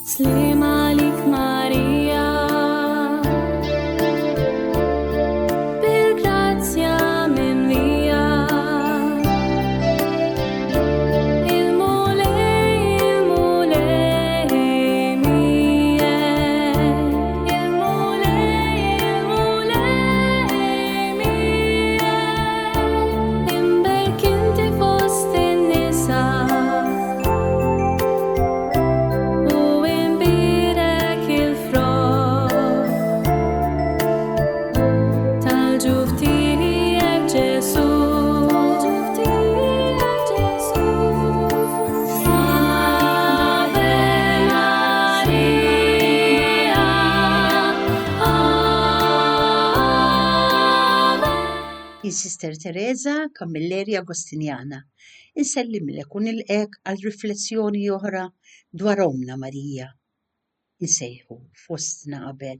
سلام عليك ماريا بالgrazia mia il mole mie il mole mie إنبك انت في وسط النساء وإنبيرك الفراق تالجوفتيك جسوس Ave Maria Ave Sister Teresa Camilleri Agostiniana. Insellimlek u nilqek għal riflessjoni oħra dwar Omna Marija. Insejħu fostna qabel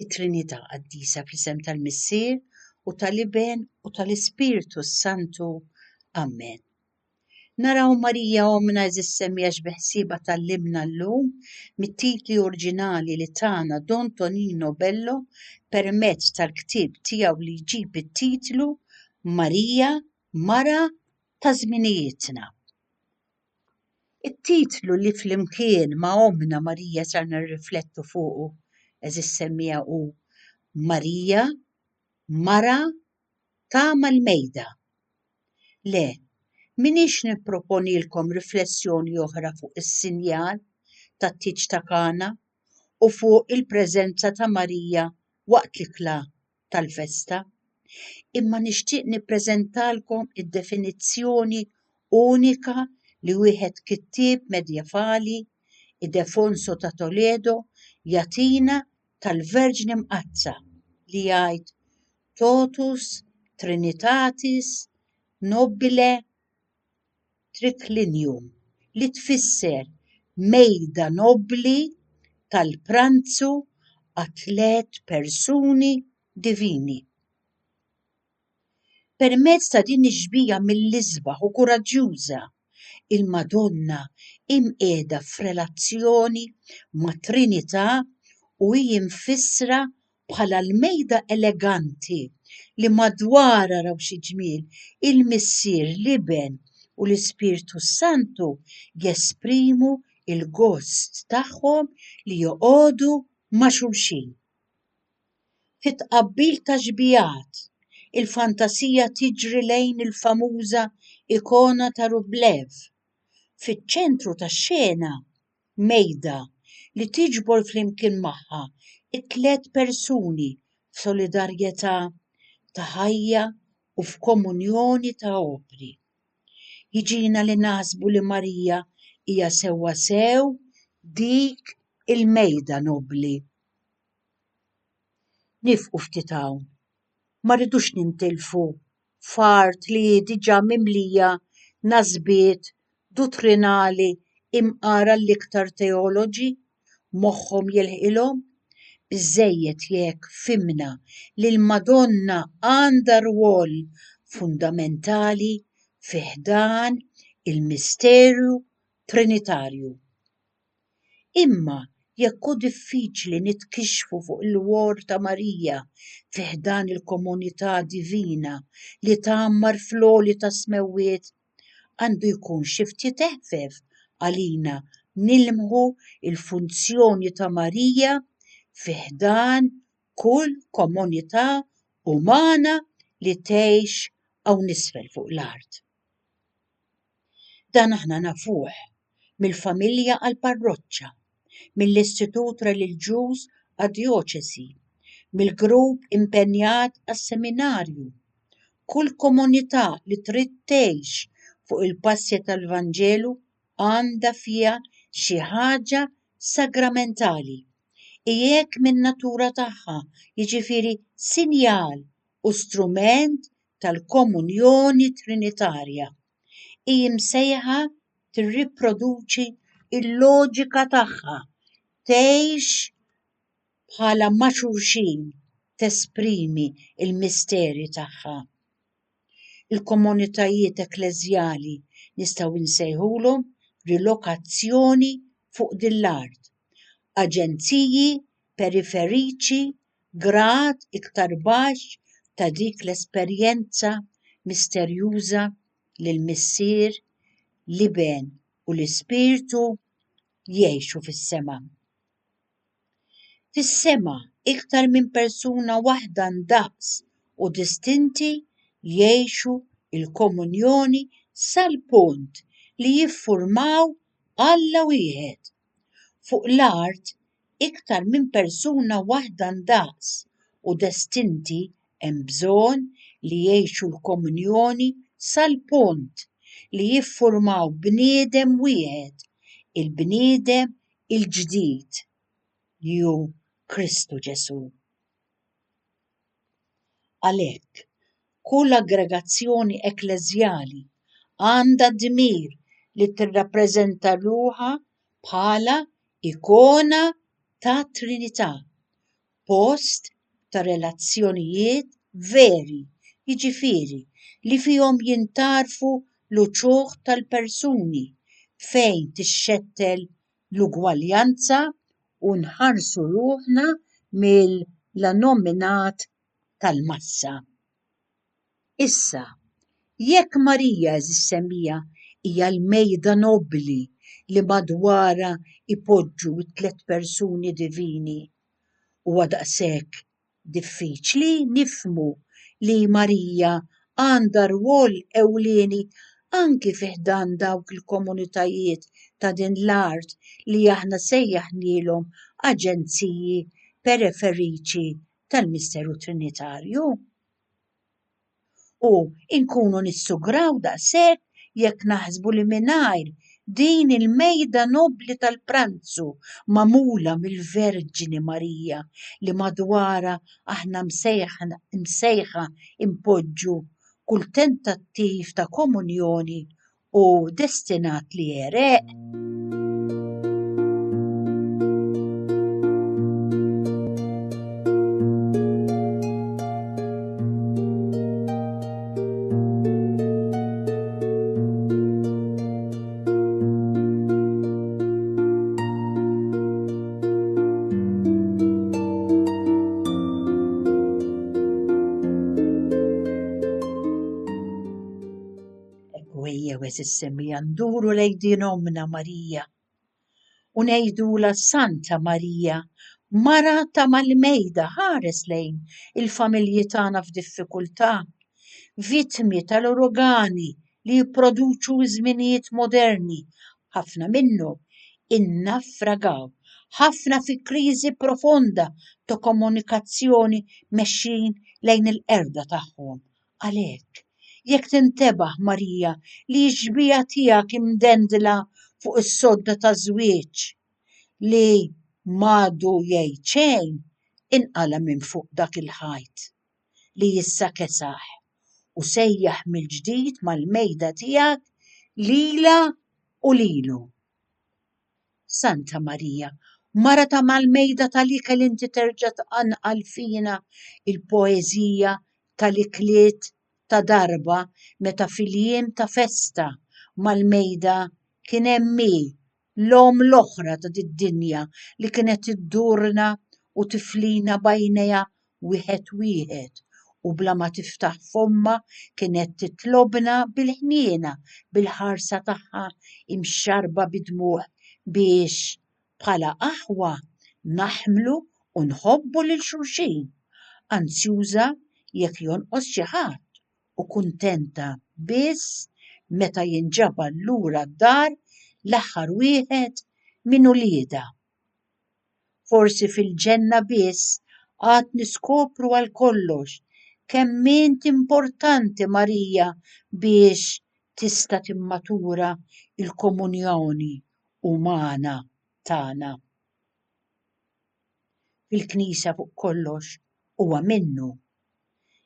it-Trinità Qaddisa fl-isem tal-Missier u tal-Iben u tal-Ispiritu Santu. Amen. Naraw Marija Omna eżis semmija biħsieba tal-limna llum mit-titli oriġinali li tana Don Tonino Bello permezz tal-ktieb tiegħu li jġib it-titlu Marija Mara ta' żminijietna. It-titlu li flimkien ma' Omna Marija sar nirriflettu fuqu eżis semmija hu Marija Mara ta' mal-mejda. Le, minix nipproponilkom riflessjoni oħra fuq is-sinjal tat-tiġ ta' Kana u fuq il-preżenza ta' Marija waqt l-ikla tal-festa, imma nixtieq nippreżentalkom id-definizzjoni unika li wieħed kittieb medjevali, Ildefonso ta' Toledo, jagħtina tal-Verġni Mqazza li jgħid Totus Trinitatis Nobile Triclinium li tfisser mejda nobbli tal-pranzu għat-tliet persuni divini. Permezz ta' din ix-xbija mill-isbaħ u kuraġġjuża, il-Madonna imqiegħda f'relazzjoni ma' Trinità u hi mfissra bħala l-mejda eleganti li madwarha raw xi ġmiel il-Missier l-Iben u l-Ispiritu Santu jesprimu il-gost tagħhom li joqogħdu ma' xulxin. Fit-tqabbil ta' xbijat, il-fantasija tiġri lejn il-famuża ikona ta' Rublev. Fiċ-ċentru tax-xena mejda li tiġbor flimkien magħha it-tliet persuni f'solidarjetà ta' ħajja u f'komunjoni ta' opri. Jiġina li naħsbu li Marija hija sewwa sew dik il-mejda nobbli. Nifqu ftit hawn, ma rridux nintilfu f'art li diġà mimlija nażbiet dottrinali imqara l-iktar teoloġi moħħhom jilħqilhom. Biżżejjed jekk fimna li l-Madonna għandha rwol fundamentali fih dan il-misterju trinitarju. Imma jekk hu diffiċli nitkixfu fuq il-wol ta' Marija fih dan il-komunità divina li tgħammar fl-għoli ta' smewwiet, għandu jkun xi ftit eħfef għalina nilmħu il-funzjoni ta' Marija fih dan kull komunità umana li tgħix hawn isfel fuq l-art. Dan aħna nafuh mill-familja għall-parroċċa, mill-istitut reliġjuż għad-djoċesi, mill-grupp impenjat għas-seminarju. Kull komunità li trid tgħix fuq il-passi tal-Vanġelu għandha fiha xi ħaġa sagramentali. Jekk min-natura tagħha jiġifieri sinjal u strument tal-komunjoni trinitarja. Hi msejħa tirriproduċi il-loġika tagħha, tgħix bħala ma' xulxin tesprimi il-misterji tagħha. Il-komunitajiet ekleżjali nistgħu nsejħulhom rilokazzjoni fuq din l-art aġenziji periferiċi grad iktar baxx ta' dik l-esperjenza misterjuża li l-Missier, l-Iben u l-Ispirtu jgħixu fis-sema. Fis-sema iktar minn persuna waħda ndaqs u distinti jgħixu il-komunjoni sal-punt li jiffurmaw Alla wieħed. Fuq l-art iktar minn persuna waħda ndaqs u distinti hemm bżonn li jgħixu l-komunjoni sal-punt li jiffurmaw bniedem wieħed, il-bniedem il-ġdid li hu Kristu Ġesu. Għalhekk kull aggregazzjoni ekleżjali għandha d-dmir li tirrappreżenta ruħha bħala ikona ta' Trinità, post ta' relazzjonijiet veri, jiġifieri li fihom jintarfu l-uċuħ tal-persuni fejn tixxettel l-ugwaljanza u nħarsu ruħna mill-annominat tal-massa. Issa, jekk Marija semmija hija l-mejda nobbli li madwarha ipoġġu t-tliet persuni divini, huwa daqshekk diffiċli nifhmu li Marija għandha rwol ewlieni anki fih dan dawk il-komunitajiet ta' din l-art li aħna sejjaħnielhom aġenziji periferiċi tal-Misteru Trinitarju. U nkunu nissugraw daqshekk jekk naħsbu li mingħajr din il-mejda nobbli tal-pranzu magħmula mill-Verġini Marija li madwarha aħna msejħa impoġġu kull tentattiv ta' komunjoni u destinat li jereq. Semmija nduru lejn din Omna Marija u ngħidula Santa Marija, mara ta' mal-mejda ħares lejn il-familji tagħna f'diffikultà, vittmi tal-uragani li jipproduċu żminijiet moderni, ħafna minnhom innaffragaw, ħafna fi kriżi profonda ta' komunikazzjoni mexxin lejn il-qerda tagħhom. Għalhekk jekk tintebaħ Marija li ġbija tiegħek imdendla fuq is-sodda ta' żwieġ li m'għadu jgħid xejn, inqala minn fuq dak il-ħajt li issa kesaħ u sejjaħ mill-ġdid mal-mejda tiegħek lilha u lilu. Santa Marija, mara ta' mal-mejda tal-ikel inti terġa' tqanqal fina il-poeżija tal-ikliet ta' darba meta fil-jiem ta' festa mal-mejda kien hemm l-om l-oħra ta' did-dinja li kienet iddurna u tiflina bajnejha wieħed u bla ma tiftaħ fomma kienet titlobna bil-ħniena bil-ħarsa tagħha imxarba bid-dmuħ biex bħala aħwa naħmlu u nħobbu lil xulxin, ansjuża jekk jonqos xi ħadd u kuntenta biss meta jinġabar lura d-dar l-aħħar wieħed minn ulieda. Forsi fil-ġenna biss għad niskopru għal kollox kemm int importanti Marija biex tista' timmatura il-komunjoni umana tagħna. Fil-Knisja fuq kollox huwa minnu.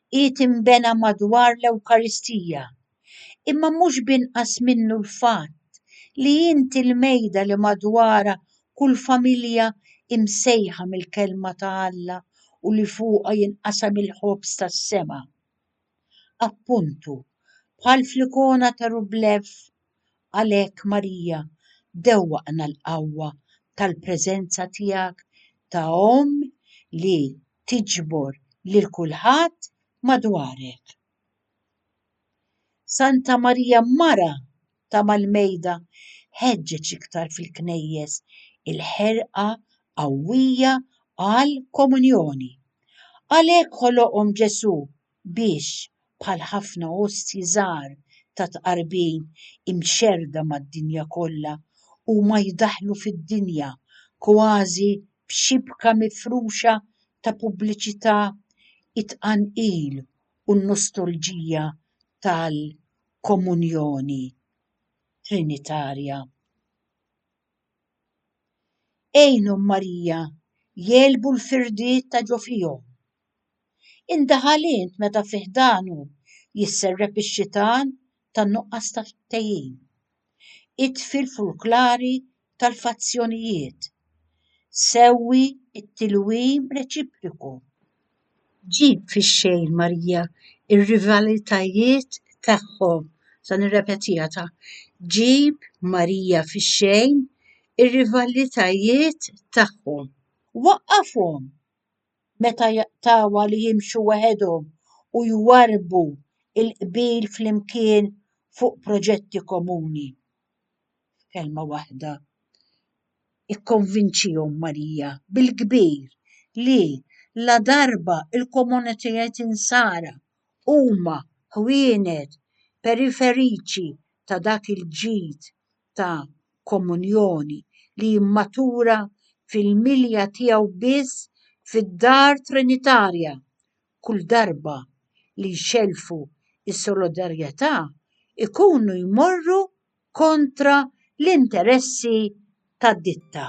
Imbena madwar l-Ewkaristija, imma mhux binqas minnu l-fatt li inti l-mejda li madwara kull familja imsejħa mill-kelma ta' Alla u li fuqha jinqasam il-ħobs tas-sema. Appuntu, bħal fl-ikona ta' Rublev, għalhekk Marija dewwaqna l-qawwa tal-preżenza tiegħek ta' li tiġbor lil kulħadd madwarek. Santa Marija Mara ta' Malmejda ħeġġeġ iktar fil-knejjes il-ħerqa qawwija għal komunjoni. Għalhekk ħoloqhom Ġesu biex bħal ħafna ostji żgħar ta' tqarbin imxerda mad-dinja kollha huma jdaħħlu fid-dinja kważi b'xibka mifruxa ta' pubbliċità it-tqanqil u n-nostalġija tal-komunjoni trinitarja. Għejnhom Marija jelbu l-firdiet ta' ġo fihom. Indaħal meta fih danu jisserrep ix-xitan tan-nuqqas ta' ftehim. Itfi l-folklari tal-fazzjonijiet. Sewwi t-tilwim reċiproku. Ġib fix-xejn Marija ir-rivalitajiet tagħhom. Sa nirrepetiha ta' ġib Marija fix-xejn ir-rivalitajiet tagħhom. Waqqafhom meta jaqtawa li jimxu waħedhom u jwarbu il-qbil flimkien fuq proġetti komuni. Kelma waħda. Ikkonvinċihom Marija bil-kbir li la darba il-komunitajiet insara huma ħwienet periferiċi ta' dak il-ġid ta' komunjoni li jimmatura fil-milja tiegħu biss fid-dar trinitarja. Kull darba li jxelfu is-solidarjetà ikunu jmorru kontra l-interessi tad-ditta.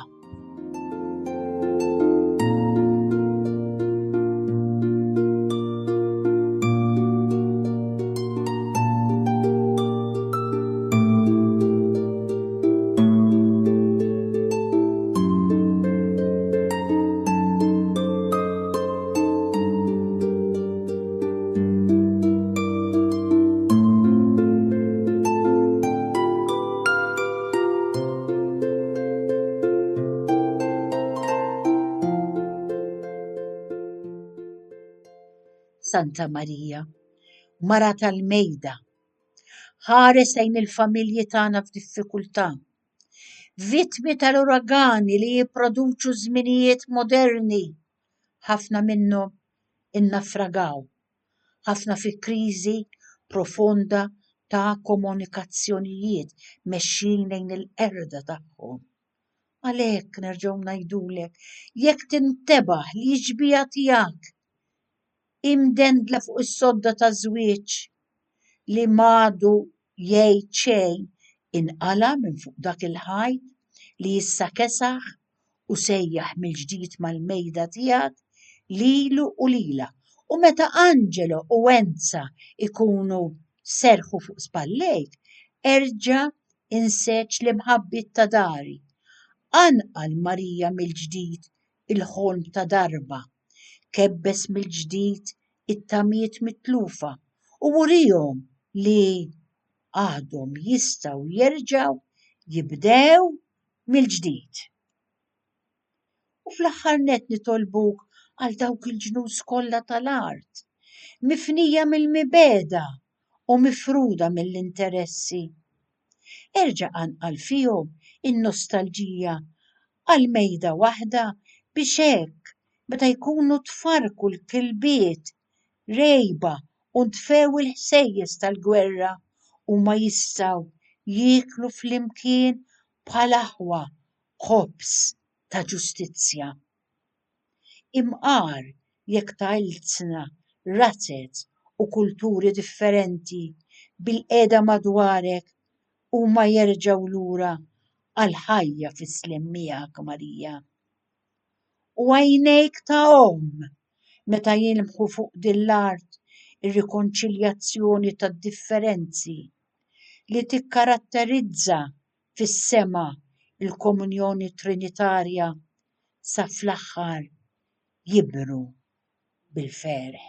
Santa Marija, Mara tal-Mejda, ħares lejn il-familji tagħna f'diffikultà, vittmi tal-uragani li jipproduċu żminijiet moderni, ħafna minnhom innafragaw, ħafna fi kriżi profonda ta' komunikazzjonijiet mexxin lejn il-qerda tagħhom. Għalhekk nerġgħu ngħidulek jekk tintebaħ li ġbija tiegħek imdendla fuq is-sodda taż-żwieġ li m'għadu jgħid xejn inqala minn fuq dak il-ħajt li issa kesaħ u sejjaħ mill-ġdid mal-mejda tiegħek lilu u lilha. U meta Anġelo u Enza ikunu serħu fuq spallejk, erġa' inseċ l-imħabbit ta' dari. Anqal Marija mill-ġdid il-ħolm ta' darba. Kebbes mill-ġdid it-tamiet mitlufa u wurihom li għadhom jistgħu jerġgħu jibdew mill-ġdid. U fl-aħħar nett nitolbuk għal dawk il-ġnus kollha tal-art, mifnija mill-mibeda u mifruda mill-interessi. Erġa' anqal fihom in-nostalġija għal mejda waħda biex hekk meta jkunu tfarku l-kilbiet rejba u ntfew il-ħsejjes tal-gwerra huma jistgħu jieklu flimkien bħal aħwa ħobs ta' ġustizzja. Imqar jekk tgħilzna razzet u kulturi differenti bil-qiegħda madwarek huma jerġgħu lura għal ħajja fis-sliem miegħek Marija. U għajnejk ta' meta jilmħu fuq din l-art ir-rikonċiljazzjoni tad-differenzi li tikkaratterizza fis-sema il-komunjoni trinitarja sa fl-aħħar jibru bil-ferħ.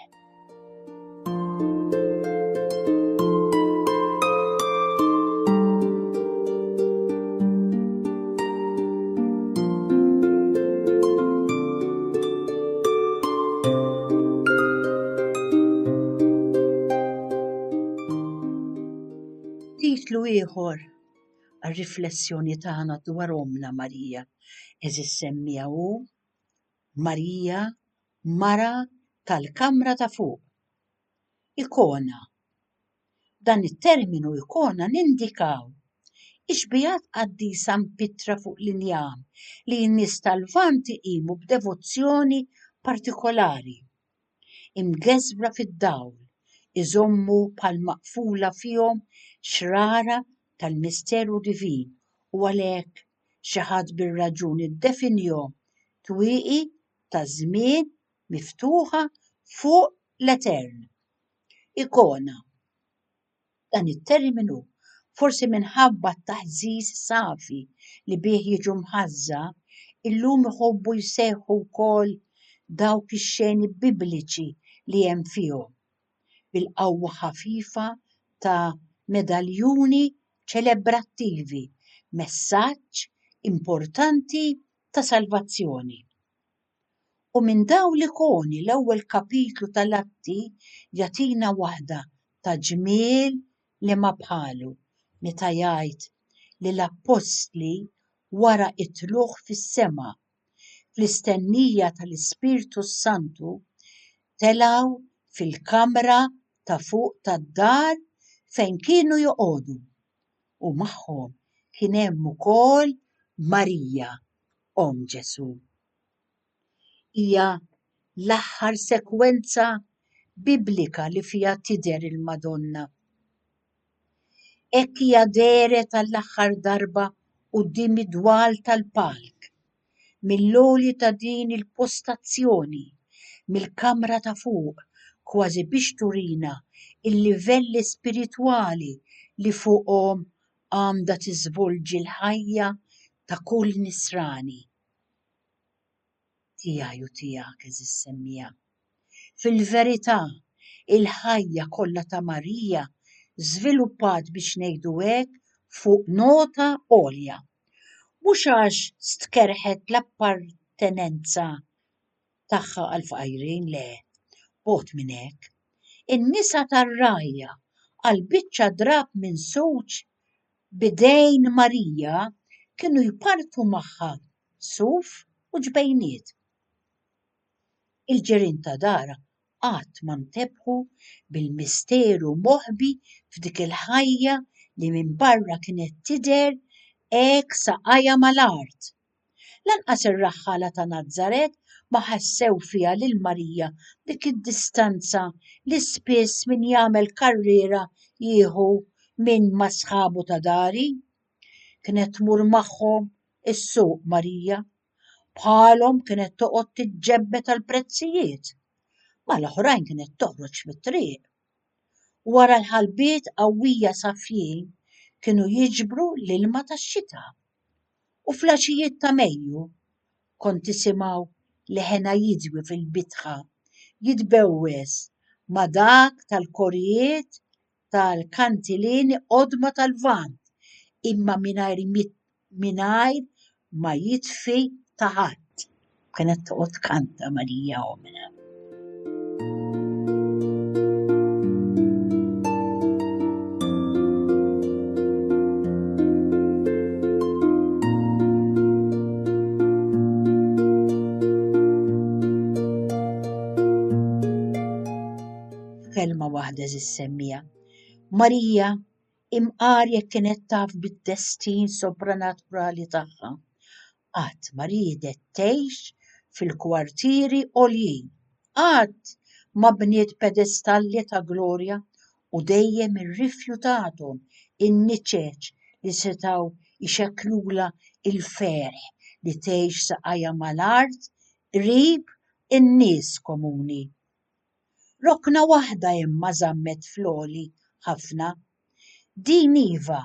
ieħor għal-riflessjoni tagħna dwar Omna Marija. Eżis semmija hu Marija, mara tal-kamra ta' fuq. Ikona. Dan it-terminu ikona nindikaw ixbijat qaddisa mpittra fuq l-injam li n-nies tal-Lvant iqimu b'devozzjoni partikolari, imgeżbra fid-dawl, iżommu bħal maqfula fihom xrara tal-misteru divin u għalhekk xi ħadd bir-raġuni ddefinihom twieqi ta' żmien miftuħa fuq l-Etern. Ikona. Dan it-terminu forsi minħabba t-taħżiż safi li bih jiġu mħażża, illum iħobbu jsejħu wkoll dawk ix-xeni bibliċi li hemm fihom bil-qawwa ħafifa ta' medaljuni ċelebrattivi, messaġġ importanti ta' salvazzjoni. U minn dawn l-ikoni l-ewwel kapitlu tal-Atti jagħtina waħda ta' ġmiel li ma bħalu meta jgħid li l-Apostli wara t-tluħ fis-sema fl-istennija tal-Ispirtu Santu telgħu fil-kamra ta' fuq tad-dar fejn kienu joqogħdu u magħhom kien hemm ukoll Marija, Om Ġesu. Hija l-aħħar sekwenza biblika li fiha tidher il-Madonna. Hekk hija dehret għall-aħħar darba quddiem id-dwal tal-palk, mill-għolji ta' din il-postazzjoni, mill-kamra ta' fuq, kważi biex turina il-livelli spiritwali li fuqhom għandha tiżvolġi l-ħajja ta' kull nisrani. Tiegħi u tiegħek eżis semmija. Fil-verità, il-ħajja kollha ta' Marija żviluppat biex ngħidu hekk fuq nota għolja. Mhux għax stkerħet l-appartenenza tagħha għal fqajrin le, bogħod minn hekk. In-nisa tar-rajja għal biċċa drab minn żewġ bidejn Marija kienu jpartu magħha suf u ġbejniet. Il-ġirien ta' dara qatt ma ntebħu bil-misteru moħbi f'dik il-ħajja li minn barra kienet tidher hekk saqajja mal-art. Lanqas ir-raħħala ta' Nażaret ma ħassew fiha lil Marija dik id-distanza li spiss min jagħmel karriera jieħu minn ma' sħabu ta' dari. Kienet tmur magħhom is-suq Marija, bħalhom kienet toqgħod tiġġebbed tal-prezzijiet, ma l-oħrajn kienet toħroġ fit-triq. Wara l-ħalbiet qawwija safjin kienu jiġbru l-ilma tax-xita. U fl-għaxijiet ta' Mejju kont tisimgħu leħena jidwi fil-bitħa jitbewwes ma' dak tal-korijiet tal-kantilini qodma tal-Lvant imma mingħajr ma jitfi ta' ħadd. Kienet toqgħod tkanta Marija Omna. Kelma waħda semmija. Marija imqar jekk kienet taf bid-destin sopranaturali tagħha. Qatt ma riedet tgħix fil-kwartieri għoljin, qatt ma bniet pedestalli ta' glorja u dejjem irrifjutathom in-niċeċ li setgħu jxekklula il-ferħ li tgħix saqajja mal-art qrib in-nies komuni. Rokna waħda imma żammet fl-għoli ħafna. Din iva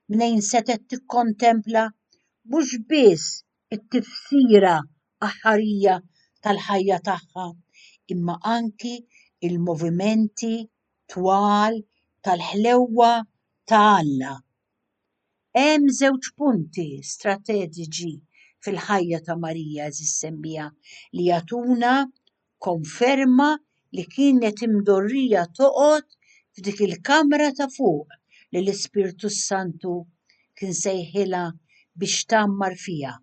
mnejn setet tikkontempla mhux biss it-tifsira aħħarija tal-ħajja tagħha, imma anki il-movimenti twal tal-ħlewwa ta' Alla. Hemm żewġ punti strateġiċi fil-ħajja ta' Marija semmija li jagħtuna konferma li kienet imdorrija toqgħod f'dik il-kamra ta' fuq li l-Ispirtu Santu kien sejħilha biex tammar fija.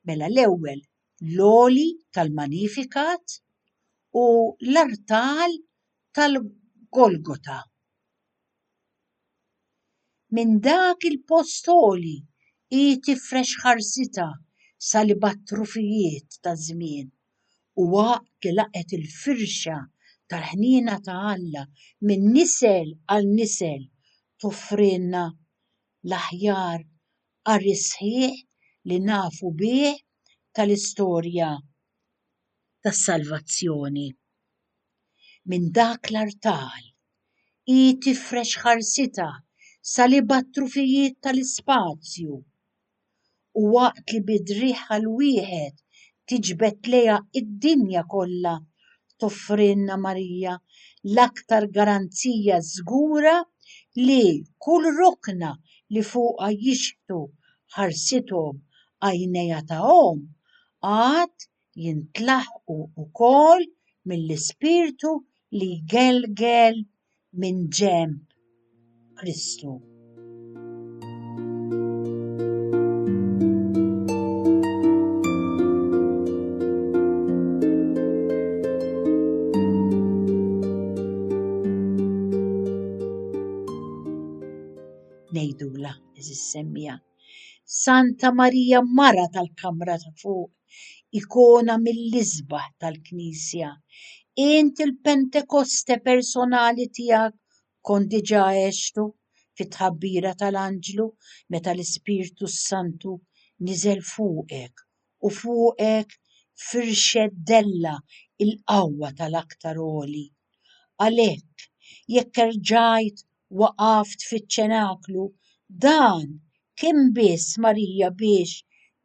Mela l-ewwel l-oli tal-Magnificat u l-artal tal-Golgota. Minn dak il-postoli tifrex ħarsita sali bat-trufijiet ta' żmien u waqt li laqet il-firxa tal-ħnina ta' Alla minn nisel għal nisel toffrilna l-aħjar qari sħiħ li nafu bih tal-istorja tas-salvazzjoni. Minn dak l-artal tifrex ħarsita sali bat-trufijiet tal-ispazju u waqt li bidriħħa l-wieħed tiġbed lejha id-dinja kollha toffrilna Marija l-aktar garanzija żgura li kull rukna li fuqha jixħtu ħarsithom għajnejha tagħhom għad jintlaħqu wkoll mill-Ispirtu li jgelgel minn ġenb Kristu. Nejdula semmija Santa Marija Mara tal-Kamra ta' fuq, ikona mill-isbaħ tal-Knisja. Inti il-Pentekoste personali tiegħek kont diġà għextu fit-tħabbira tal-Anġlu meta l-Ispirtu Santu niżel fuqek u fuqek firxed della il-qawwa tal-aktar għoli. Għalhekk jekk erġajt waqaft fiċ-ċenaklu dan kien biss Marija biex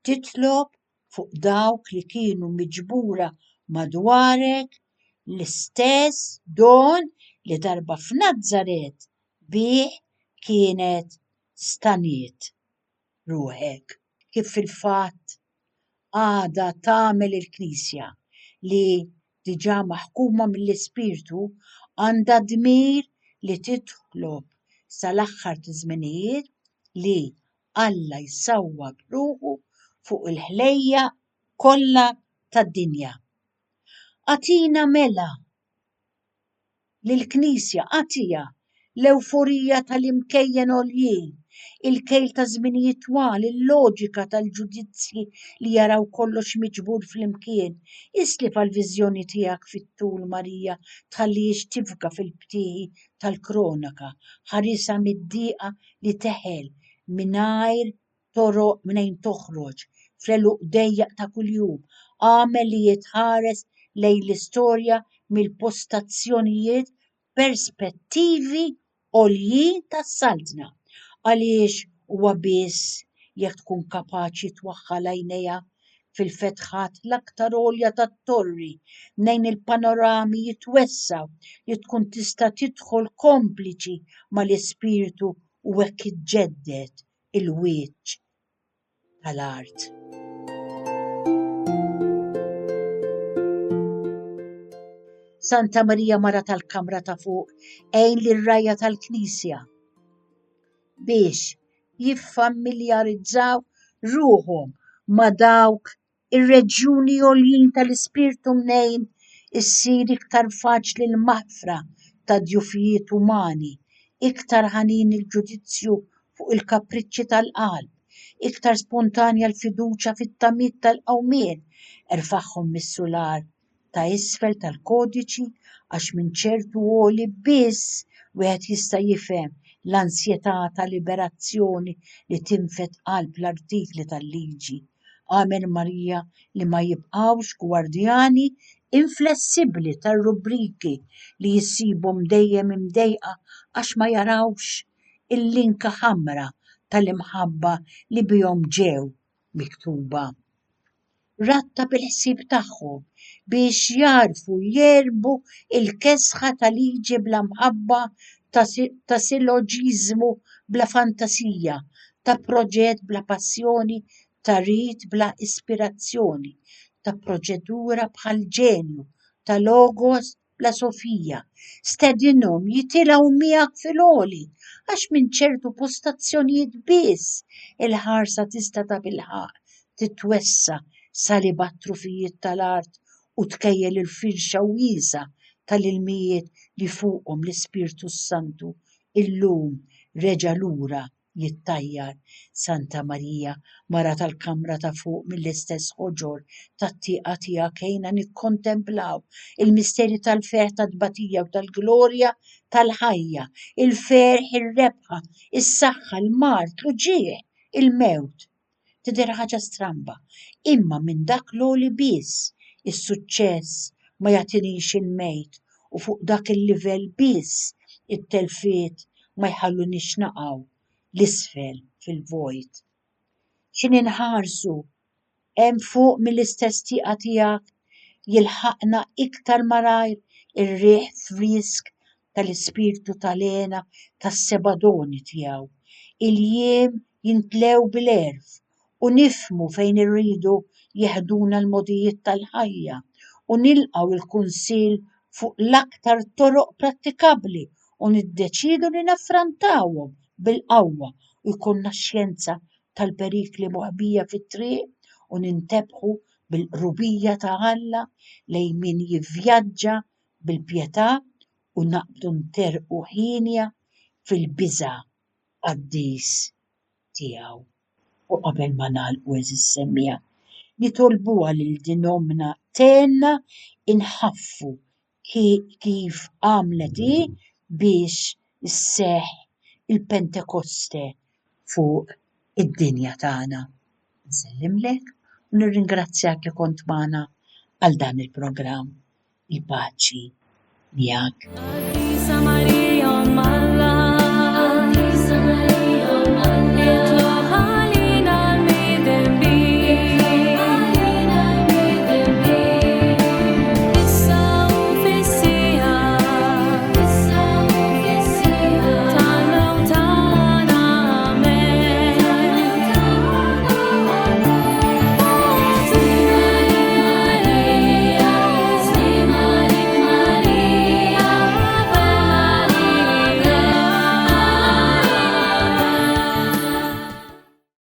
titlob fuq dawk li kienu miġbura madwarek l-istess don li darba f'Nażaret bih kienet staniet ruħek. Kif fil-fatt għada tagħmel il-Knisja li diġà maħkuma mill-Ispirtu għandha dmir li titlob sal-aħħar żminijiet li Alla jsawwab ruħu fuq il-ħlejja kollha tad-dinja. Atina mela lill-Knisja għatija l-ewforija tal-imkejjen għoljien, il-kejl ta' żminijiet twal, il-loġika tal-ġudizzji li jaraw kollox miġbur fl-imkien. Islif għal-viżjoni tiegħek fit-tul Marija tħallix tifka fil-btieħi tal-kronika, ħarisa mid-dieqa li teħel mingħajr toroq mingħajn toħroġ fl-eluq dejjaq ta' kuljum, għamel li jitħares lejn l-istorja mill-postazzjonijiet perspettivi għoljin tas-saltna. Għaliex huwa biss jekk tkun kapaċi twaħħal għajnejha fil-fetħat l-aktar għolja tat-torri nejn il-panorami jitwessaw li tkun tista' tidħol kompliċi mal-Ispirtu u hekk iġġedded il-wiċċ tal-art. Santa Marija Mara tal-Kamra ta' fuq għejn lir-rajja tal-Knisja biex jiffamiljarizzaw ruhom ma' dawk ir-reġjuni għoljin tal-Ispirtu mnejn issir iktar faċli l-maħfra ta' djufijiet umani, iktar ħanin il-ġudizzju fuq il-kapriċċi tal-qalb, iktar spontanja l-fiduċja fit-tamiet tal-qawmien, erfaħħhom mis-sular ta' isfel tal-kodiċi għax minn ċertu għoli biss wieħed jista' jifhem l-ansjetà ta' liberazzjoni li tinfet qalb l-artikli tal-liġi. Amen Marija li ma jibqgħux gwardjani inflessibbli tar-rubriki li jissibhom dejjem imdejqa għax ma jarawx il-linka ħamra tal-imħabba li bihom ġew miktuba. Ratta bil-ħsieb tagħhom biex jarfu jerbu il-kesħa tal-liġi bla mħabba ta' siloġiżmu bla fantasija, ta' proġett bla passjoni, ta' rit bla ispirazzjoni, ta' proċedura bħal ġenju, ta' logos bla Sofija, stedinhom jitilgħu miegħek fil-għoli għax minn ċertu postazzjonijiet biss il-ħarsa tista' ta' bilħaq titwessa sal bat-trufijiet tal-art u tkejjel il-firxa wiesa tal-ilmijiet li fuqhom l-Ispirtu Santu illum reġa' lura jittajjar. Santa Marija, mara tal-kamra ta' fuq mill-istess ħoġor tat-tieqa tiegħek ejna nikkontemplaw il-misteri tal-ferħ tat-tbatija u tal-glorja tal-ħajja, il-ferħ, ir-rebħa, is-saħħa, l-mart, l-uġieħ, il-mewt. Tidher ħaġa stramba, imma minn dak l-għoli biss is-suċċess ma jagħtinix il-mejt u fuq dak il-livell biss it-telfiet ma jħallunix naqgħu l-isfel fil-vojt. X'in inħarsu hemm fuq mill-istess tieqa tiegħek jilħaqna iktar malajr ir-riħ frisk tal-Ispirtu tal-għena tas-sebadoni tiegħu. Il-jiem jintlew bil-erf u nifhmu fejn irridu jeħduna l-modijiet tal-ħajja u nilqgħu il-kunsill fuq l-aktar toroq prattikabbli u niddeċiedu li naffrontawhom bil-qawwa u jkollna xjenza tal-perikli moħbija fit-triq u nintebħu bil-qrubija ta' Alla lejn min jivvjaġġa bil-pjetà u naqbdu nterqu ħinja fil-biża' qaddis tiegħu. U qabel ma nagħlqu eżis semmija nitolbuha lil din omna tenna inħaffu kif għamlet hi biex isseħħ il-Pentekoste fuq id-dinja tagħna. Nsellimlek u nirringrazzjak li kont magħna għal dan il-programm. Il-paċi miegħek. Qaddisa Marija Malla